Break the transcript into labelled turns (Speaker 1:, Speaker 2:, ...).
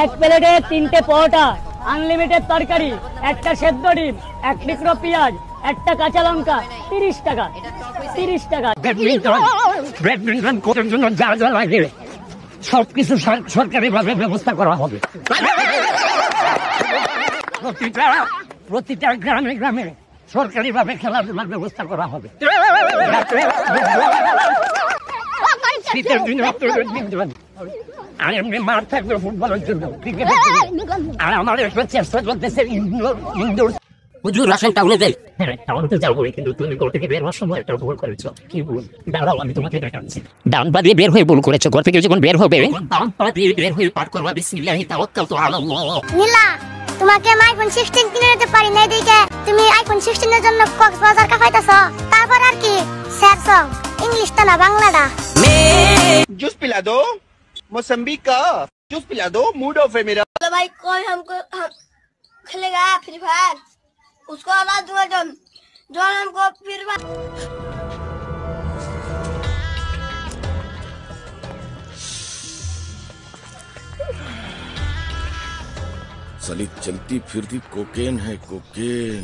Speaker 1: এক প্লেটে 3টে পরোটা, আনলিমিটেড তরকারি, একটা সেদ্ধ ডিম, এক টুকরো পেঁয়াজ, একটা কাঁচা লঙ্কা, 30 টাকা। 30 টাকা।
Speaker 2: ব্যাডমিন্টন কোর্টের জন্য যা যা লাগে সবকিছু সরকারি ভাবে ব্যবস্থা করা হবে। প্রতিটা গ্রামে গ্রামে সরকারি ভাবে খেলাধুলার ব্যবস্থা করা হবে। শীতের দিন আর এমনি মাঠ থাকবে ফুটবলের জন্য, ক্রিকেটের জন্য। আর আমার একটা চেষ্টা করতেছে ইনডোর। হুজুর আসেন টাউনে যাই। হ্যাঁ টাউনে তো যাবো, কিন্তু তুমি ঘর থেকে বের হওয়ার সময় একটা ভুল করেছো। কি ভুল? দাঁড়াও আমি তোমাকে দেখাচ্ছি। ডান পা দিয়ে বের হয়ে ভুল করেছো। ঘর থেকে যখন বের হবে ডান পা দিয়ে বের হয়ে পার করবা বিসমিল্লাহি তাওয়াক্কালতু আলাল্লাহ।
Speaker 3: নীলা, তোমাকে আমি আইফোন 16 কিনে দিতে পারি না, দেখে তুমি আইফোন 16 এর জন্য কক্সবাজার কাফাইতাছো। তারপর আর কি স্যাড সং, ইংলিশটা না বাংলাটা।
Speaker 4: जूस पिला दो मौसम्बी का, जूस पिला दो, मूड ऑफ है मेरा।
Speaker 3: तो भाई कोई हमको खेलेगा फ्री फायर, उसको आवाज दूंगा जो हमको फ्री फायर।
Speaker 5: साली चलती फिरती कोकेन है, कोकेन।